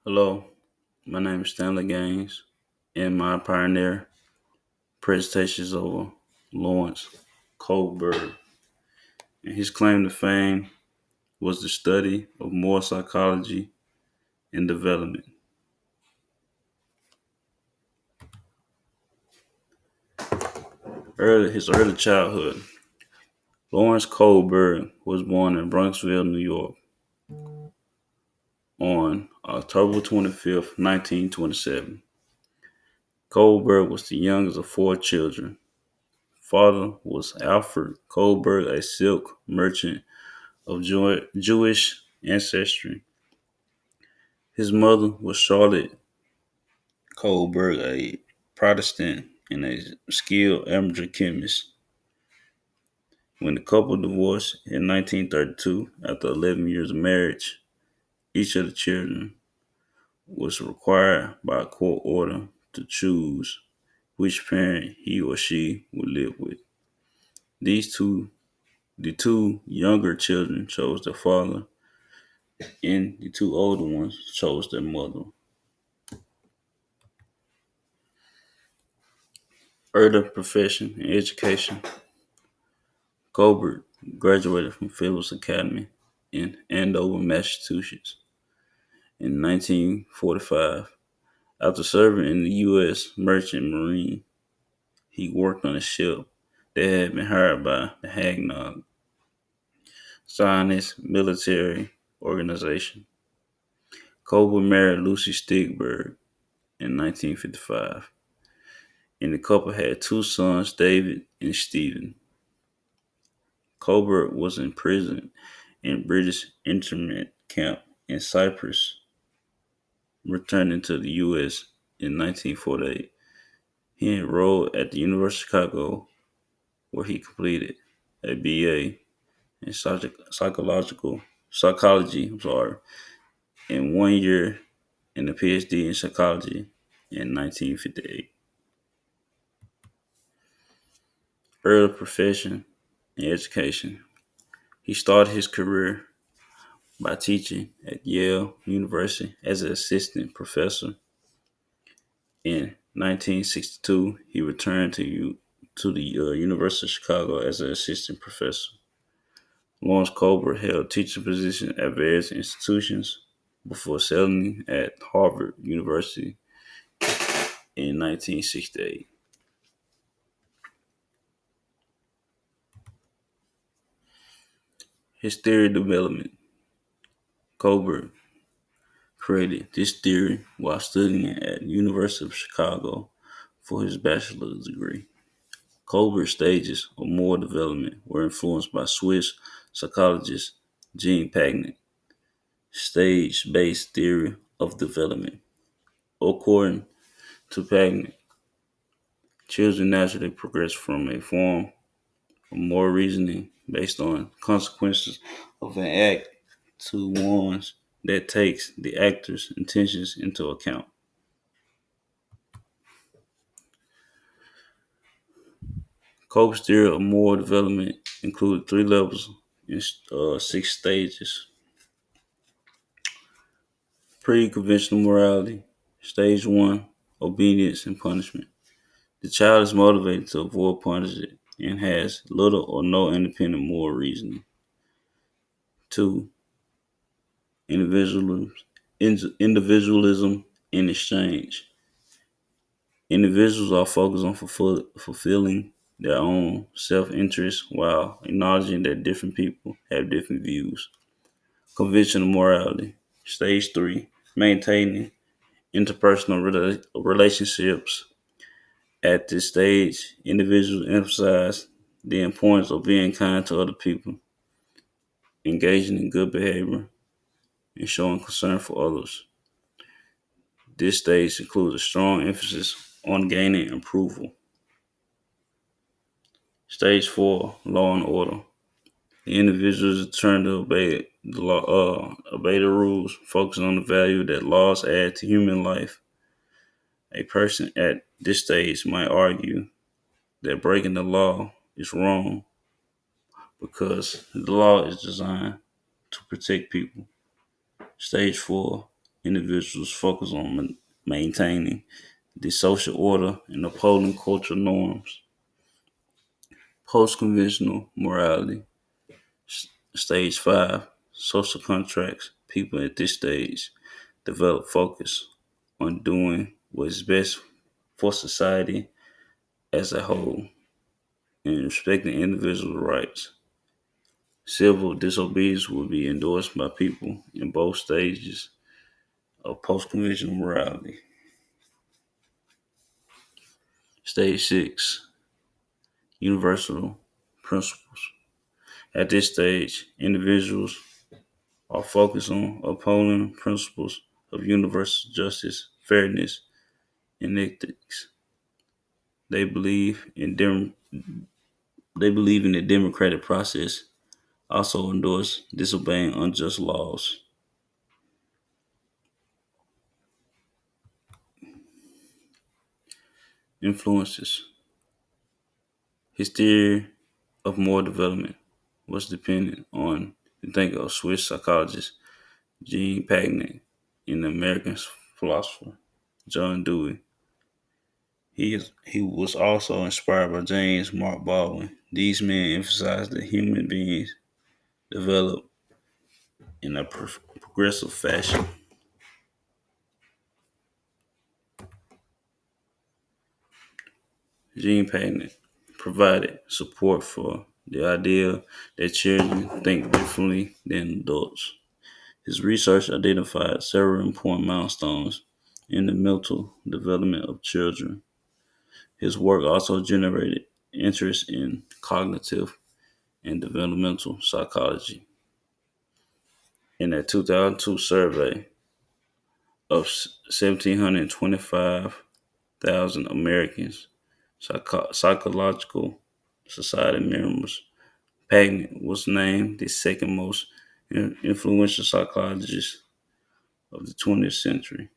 Hello, my name is Stanley Gaines, and my pioneer presentation is over Lawrence Kohlberg. And his claim to fame was the study of moral psychology and development. His early childhood. Lawrence Kohlberg was born in Bronxville, New York on October 25th, 1927. Kohlberg was the youngest of four children. Father was Alfred Kohlberg, a silk merchant of Jewish ancestry. His mother was Charlotte Kohlberg, a Protestant and a skilled amateur chemist. When the couple divorced in 1932 after 11 years of marriage, each of the children was required by a court order to choose which parent he or she would live with. These two, the two younger children chose their father, and the two older ones chose their mother. Early profession and education. Colbert graduated from Phillips Academy in Andover, Massachusetts in 1945. After serving in the U.S. Merchant Marine, he worked on a ship that had been hired by the Haganah Zionist military organization. Colbert married Lucy Stigberg in 1955, and the couple had two sons, David and Stephen. Colbert was imprisoned in British internment camp in Cyprus, returning to the U.S. in 1948. He enrolled at the University of Chicago, where he completed a BA in psychology, and 1 year in a PhD in psychology in 1958. Early profession and education. He started his career by teaching at Yale University as an assistant professor. In 1962, he returned to the University of Chicago as an assistant professor. Lawrence Colbert held teaching positions at various institutions before settling at Harvard University in 1968. His theory development. Colbert created this theory while studying at the University of Chicago for his bachelor's degree. Colbert's stages of moral development were influenced by Swiss psychologist Jean Piaget stage-based theory of development. According to Piaget, children naturally progress from a form of moral reasoning based on consequences of an act to ones that takes the actor's intentions into account. Cope's theory of moral development included three levels and six stages. Pre-conventional morality. Stage 1, obedience and punishment. The child is motivated to avoid punishment and has little or no independent moral reasoning. 2, individualism, individualism and exchange. Individuals are focused on fulfilling their own self-interest while acknowledging that different people have different views. Conventional morality. Stage 3, maintaining interpersonal relationships. At this stage, individuals emphasize the importance of being kind to other people, engaging in good behavior, and showing concern for others. This stage includes a strong emphasis on gaining approval. Stage 4, law and order. The individual is determined to obey the rules, focusing on the value that laws add to human life. A person at this stage might argue that breaking the law is wrong because the law is designed to protect people. Stage 4, individuals focus on maintaining the social order and upholding cultural norms. Post-conventional morality, stage 5, social contracts. People at this stage develop focus on doing what is best for society as a whole and respecting individual rights. Civil disobedience will be endorsed by people in both stages of post-conventional morality. Stage 6, universal principles. At this stage, individuals are focused on upholding principles of universal justice, fairness, and ethics. They believe in the democratic process, also endorse disobeying unjust laws. Influences. His theory of moral development was dependent on the thinking of Swiss psychologist Jean Piaget and the American philosopher John Dewey. He was also inspired by James Mark Baldwin. These men emphasized that human beings develop in a progressive fashion. Jean Piaget provided support for the idea that children think differently than adults. His research identified several important milestones in the mental development of children. His work also generated interest in cognitive and developmental psychology. In a 2002 survey of 1,725,000 Americans, psychological society members, Piaget was named the second most influential psychologist of the 20th century.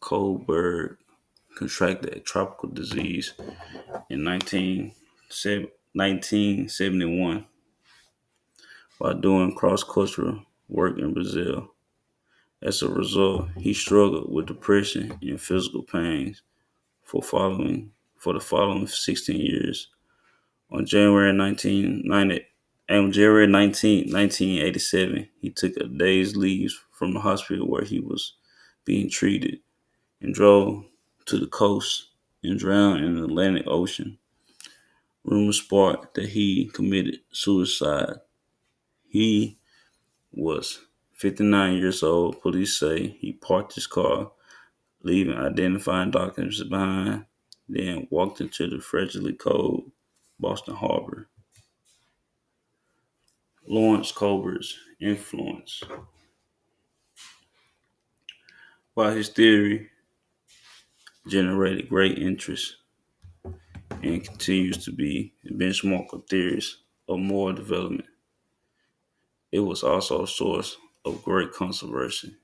Kohlberg contracted a tropical disease in 1971 while doing cross-cultural work in Brazil. As a result, he struggled with depression and physical pains for the following 16 years. On January 19, 1987, he took a day's leave from the hospital where he was being treated and drove to the coast and drowned in the Atlantic Ocean. Rumors sparked that he committed suicide. He was 59 years old. Police say he parked his car, leaving identifying documents behind, then walked into the fragile cold Boston Harbor. Lawrence Kohlberg's influence. While his theory generated great interest and continues to be the benchmark of theories of moral development, it was also a source of great controversy.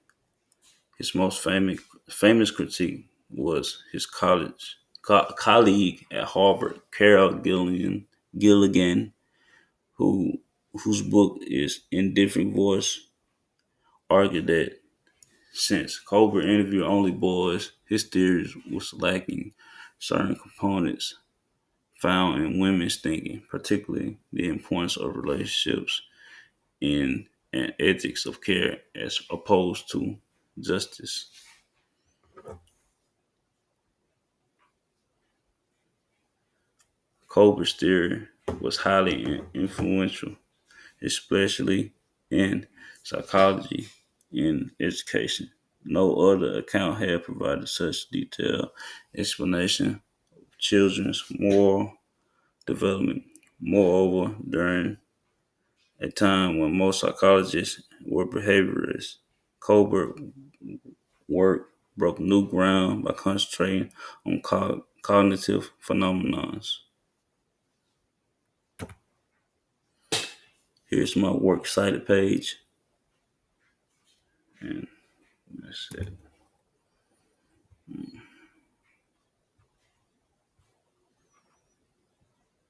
His most famous critique was his colleague at Harvard, Carol Gilligan, whose book is Indifferent Voice, argued that since Kohlberg interviewed only boys, his theories was lacking certain components found in women's thinking, particularly the importance of relationships and ethics of care as opposed to justice. Kohlberg's theory was highly influential, especially in psychology and education. No other account had provided such detailed explanation of children's moral development. Moreover, during a time when most psychologists were behaviorists, Kohlberg's work broke new ground by concentrating on cognitive phenomena. Here's my works cited page, and that's it.